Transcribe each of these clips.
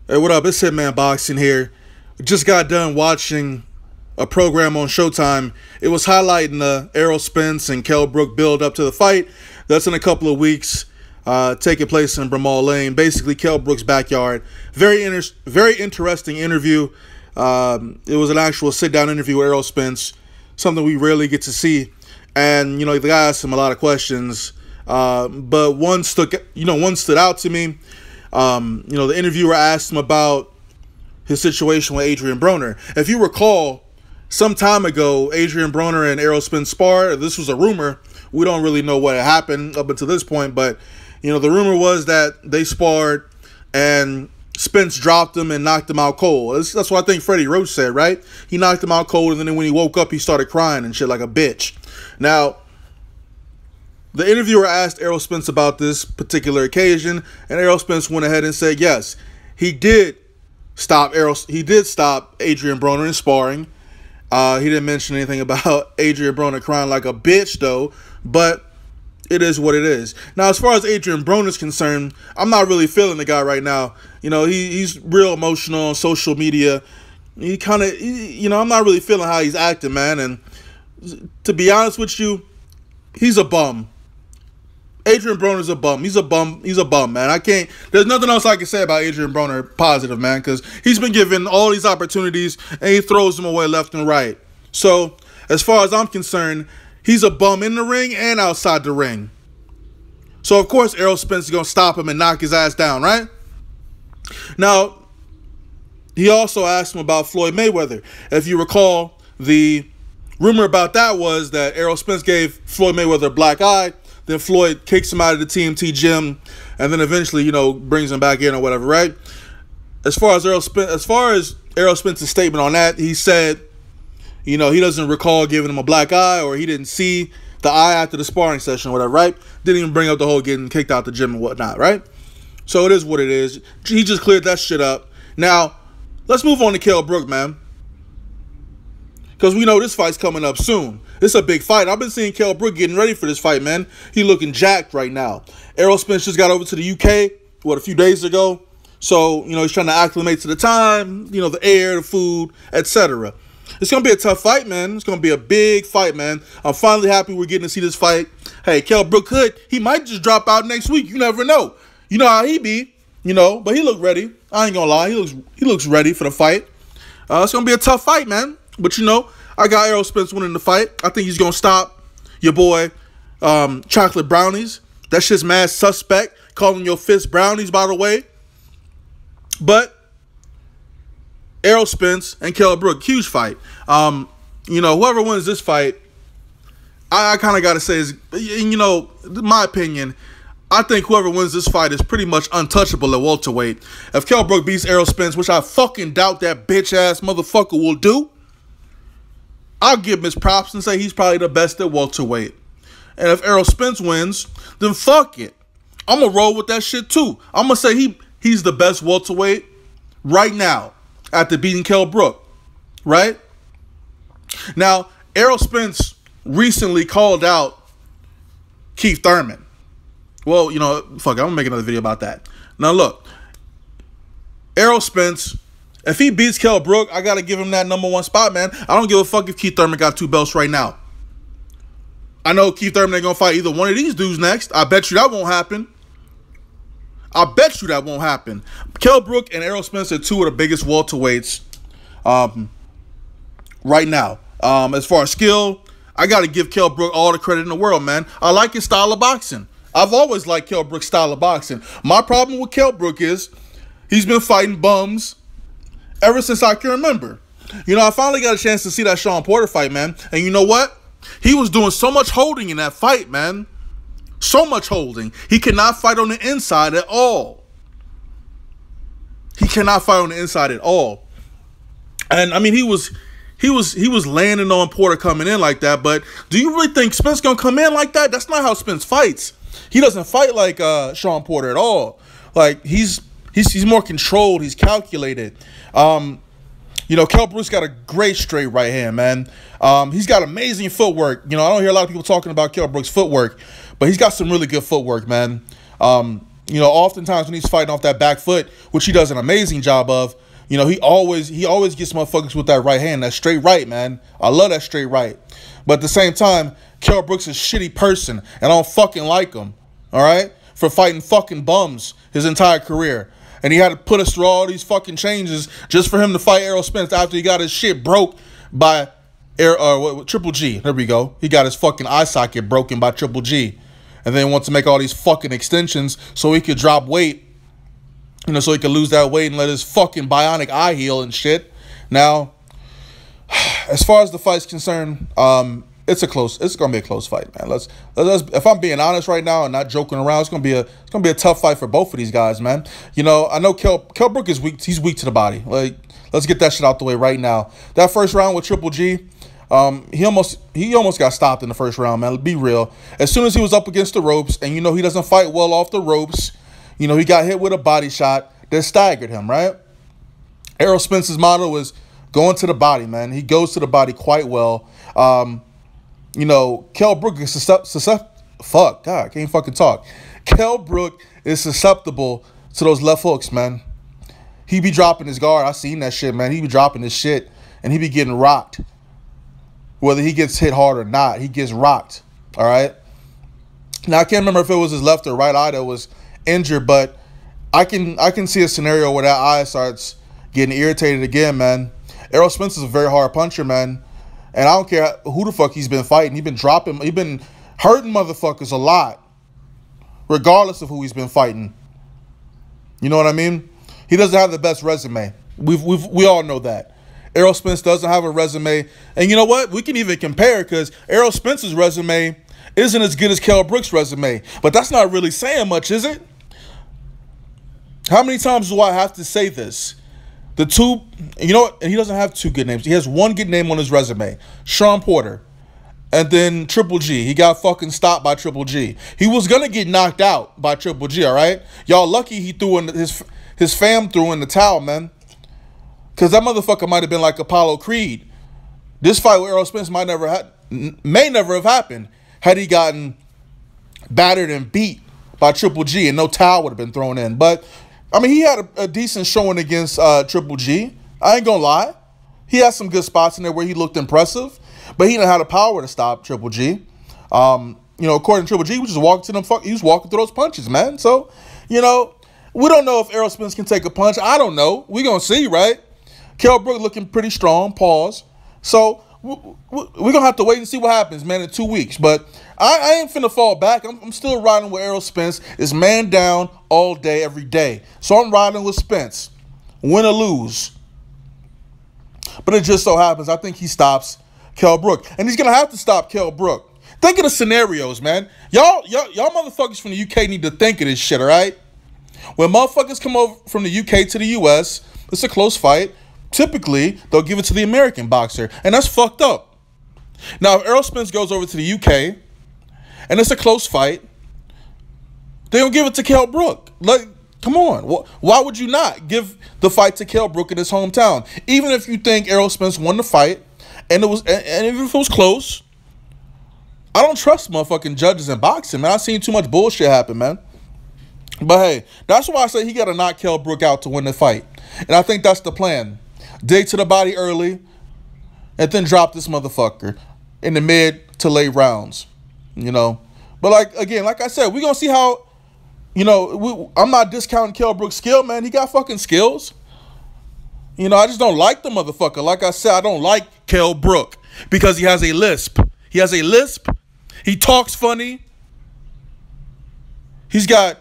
Hey, what up? It's Hitman Boxing here. Just got done watching a program on Showtime. It was highlighting the Errol Spence and Kell Brook build up to the fight. That's in a couple of weeks, taking place in Bramall Lane, basically Kell Brook's backyard. Very interesting interview. It was an actual sit-down interview with Errol Spence, something we rarely get to see. And, you know, the guy asked him a lot of questions, but one stood out to me. The interviewer asked him about his situation with Adrien Broner. If you recall, some time ago, Adrien Broner and Errol Spence sparred. This was a rumor. We don't really know what happened up until this point, but, you know, the rumor was that they sparred and Spence dropped him and knocked him out cold. That's what I think Freddie Roach said, right? He knocked him out cold, and then when he woke up, he started crying and shit like a bitch. Now, the interviewer asked Errol Spence about this particular occasion, and Errol Spence went ahead and said yes, he did stop Adrien Broner in sparring. He didn't mention anything about Adrien Broner crying like a bitch, though, but it is what it is. Now, as far as Adrien Broner is concerned, I'm not really feeling the guy right now. You know, he's real emotional on social media. I'm not really feeling how he's acting, man. And to be honest with you, he's a bum. Adrien Broner's a bum. He's a bum, man. There's nothing else I can say about Adrien Broner positive, man, because he's been given all these opportunities and he throws them away left and right. So, as far as I'm concerned, he's a bum in the ring and outside the ring. So, of course, Errol Spence is going to stop him and knock his ass down, right? Now, he also asked him about Floyd Mayweather. If you recall, the rumor about that was that Errol Spence gave Floyd Mayweather a black eye. Then Floyd kicks him out of the TMT gym, and then eventually, you know, brings him back in or whatever, right? As far as Errol Spence's statement on that, he said, you know, he doesn't recall giving him a black eye, or he didn't see the eye after the sparring session or whatever, right? Didn't even bring up the whole getting kicked out the gym and whatnot, right? So it is what it is. He just cleared that shit up. Now, let's move on to Kell Brook, man, because we know this fight's coming up soon. This is a big fight. I've been seeing Kell Brook getting ready for this fight, man. He looking jacked right now. Errol Spence just got over to the UK, a few days ago. So, you know, he's trying to acclimate to the time, you know, the air, the food, etc. It's going to be a tough fight, man. It's going to be a big fight, man. I'm finally happy we're getting to see this fight. Hey, Kell Brook he might just drop out next week. You never know. You know how he be, you know, but he looked ready. I ain't going to lie. He looks ready for the fight. It's going to be a tough fight, man. But, you know, I got Errol Spence winning the fight. I think he's going to stop your boy Chocolate Brownies. That shit's mad suspect. Calling your fist brownies, by the way. But Errol Spence and Kell Brook, huge fight. You know, whoever wins this fight, I kind of got to say is, you know, my opinion, I think whoever wins this fight is pretty much untouchable at welterweight. If Kell Brook beats Errol Spence, which I fucking doubt that bitch-ass motherfucker will do, I'll give him his props and say he's probably the best at welterweight. And if Errol Spence wins, then fuck it. I'm going to roll with that shit too. I'm going to say he's the best welterweight right now after beating Kell Brook, right? Now, Errol Spence recently called out Keith Thurman. Well, you know, fuck it, I'm going to make another video about that. Now, look, Errol Spence, if he beats Kell Brook, I got to give him that #1 spot, man. I don't give a fuck if Keith Thurman got 2 belts right now. I know Keith Thurman ain't going to fight either one of these dudes next. I bet you that won't happen. I bet you that won't happen. Kell Brook and Errol Spence are 2 of the biggest welterweights right now. As far as skill, I got to give Kell Brook all the credit in the world, man. I like his style of boxing. I've always liked Kell Brook's style of boxing. My problem with Kell Brook is he's been fighting bums ever since I can remember. You know, I finally got a chance to see that Shawn Porter fight, man. And you know what? He was doing so much holding in that fight, man. So much holding. He cannot fight on the inside at all. He cannot fight on the inside at all. And I mean, he was landing on Porter coming in like that. But do you really think Spence gonna come in like that? That's not how Spence fights. He doesn't fight like Shawn Porter at all. Like he's more controlled. He's calculated. You know, Kell Brook's got a great straight right hand, man. He's got amazing footwork. You know, I don't hear a lot of people talking about Kell Brook's footwork, but he's got some really good footwork, man. You know, oftentimes when he's fighting off that back foot, which he does an amazing job of, you know, he always gets motherfuckers with that right hand, that straight right, man. I love that straight right. But at the same time, Kell Brook's a shitty person, and I don't fucking like him, all right, for fighting fucking bums his entire career. And he had to put us through all these fucking changes just for him to fight Errol Spence after he got his shit broke by Triple G. There we go. He got his fucking eye socket broken by Triple G. And then wants to make all these fucking extensions so he could drop weight. You know, so he could lose that weight and let his fucking bionic eye heal and shit. Now, as far as the fight's concerned, it's gonna be a close fight, man. Let's if I'm being honest right now and not joking around, it's gonna be a tough fight for both of these guys, man. You know, I know Kell Brook is weak. He's weak to the body. Like, let's get that shit out the way right now. That first round with Triple G, he almost got stopped in the first round, man. Be real. As soon as he was up against the ropes, and you know he doesn't fight well off the ropes, you know, he got hit with a body shot that staggered him, right? Errol Spence's motto is going to the body, man. He goes to the body quite well. You know, Kell Brook is fuck, God, I can't fucking talk. Kell Brook is susceptible to those left hooks, man. He be dropping his guard. I seen that shit, man. He be dropping his shit, and he be getting rocked. Whether he gets hit hard or not, he gets rocked, all right? Now, I can't remember if it was his left or right eye that was injured, but I can see a scenario where that eye starts getting irritated again, man. Errol Spence is a very hard puncher, man. And I don't care who the fuck he's been fighting. He's been hurting motherfuckers a lot, regardless of who he's been fighting. You know what I mean? He doesn't have the best resume. We all know that. Errol Spence doesn't have a resume. And you know what? We can even compare, because Errol Spence's resume isn't as good as Kell Brook's resume. But that's not really saying much, is it? How many times do I have to say this? The two, you know what? And he doesn't have two good names. He has one good name on his resume, Sean Porter. And then Triple G. He got fucking stopped by Triple G. He was going to get knocked out by Triple G, all right? Y'all lucky he threw in his fam threw in the towel, man. Because that motherfucker might have been like Apollo Creed. This fight with Errol Spence may never have happened had he gotten battered and beat by Triple G and no towel would have been thrown in. But I mean, he had a decent showing against Triple G. I ain't gonna lie. He had some good spots in there where he looked impressive, but he didn't have the power to stop Triple G. You know, according to Triple G, he was just walking to them. He was walking through those punches, man. So, you know, we don't know if Errol Spence can take a punch. I don't know. We gonna see, right? Kell Brook looking pretty strong. Pause. So we're gonna have to wait and see what happens, man, in 2 weeks. But I ain't finna fall back. I'm still riding with Errol Spence. It's man down all day, every day. So I'm riding with Spence, win or lose. But it just so happens I think he stops Kell Brook, and he's gonna have to stop Kell Brook. Think of the scenarios, man. Y'all motherfuckers from the UK need to think of this shit, all right? When motherfuckers come over from the UK to the US, it's a close fight. Typically, they'll give it to the American boxer, and that's fucked up. Now, if Errol Spence goes over to the UK, and it's a close fight, they don't give it to Kell Brook. Like, come on. Why would you not give the fight to Kell Brook in his hometown? Even if you think Errol Spence won the fight, and even if it was close, I don't trust motherfucking judges in boxing, man. I've seen too much bullshit happen, man. But hey, that's why I say he got to knock Kell Brook out to win the fight. And I think that's the plan. Dig to the body early, and then drop this motherfucker in the mid to late rounds, you know. But like I said, we're going to see how, you know, I'm not discounting Kell Brook's skill, man. He got fucking skills. You know, I just don't like the motherfucker. Like I said, I don't like Kell Brook because he has a lisp. He has a lisp. He talks funny. He's got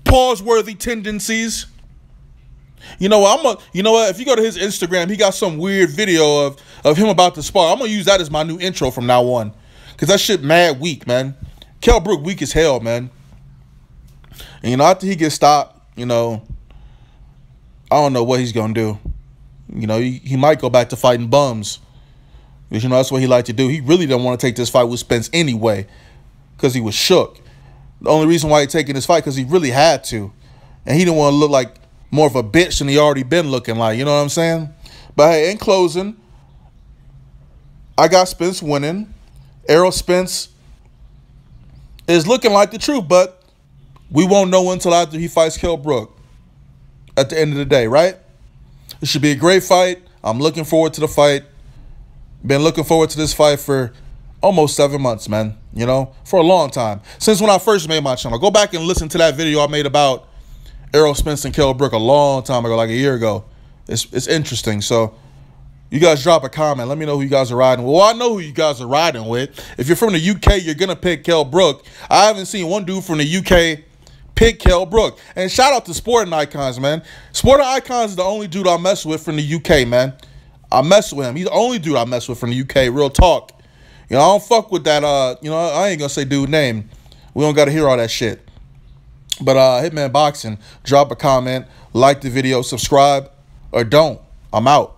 pause-worthy tendencies. You know what? If you go to his Instagram, he got some weird video of him about to spar. I'm gonna use that as my new intro from now on, cause that shit mad weak, man. Kell Brook weak as hell, man. And you know, after he gets stopped, you know, I don't know what he's gonna do. You know, he might go back to fighting bums, because you know that's what he liked to do. He really didn't want to take this fight with Spence anyway, cause he was shook. The only reason why he taking this fight because he really had to, and he didn't want to look like more of a bitch than he already been looking like. You know what I'm saying? But hey, in closing, I got Spence winning. Errol Spence is looking like the truth, but We won't know until after he fights Kell Brook at the end of the day, right? It should be a great fight. I'm looking forward to the fight. Been looking forward to this fight for almost 7 months, man. You know, for a long time. Since when I first made my channel. Go back and listen to that video I made about Errol Spence and Kell Brook a long time ago, like a year ago. It's interesting. So you guys drop a comment. Let me know who you guys are riding with. Well, I know who you guys are riding with. If you're from the UK, you're going to pick Kell Brook. I haven't seen one dude from the UK pick Kell Brook. And shout out to Sporting Icons, man. Sporting Icons is the only dude I mess with from the UK, man. I mess with him. He's the only dude I mess with from the UK. Real talk. You know, I don't fuck with that, you know, I ain't going to say dude name. We don't got to hear all that shit. But Hitman Boxing, drop a comment, like the video, subscribe, or don't. I'm out.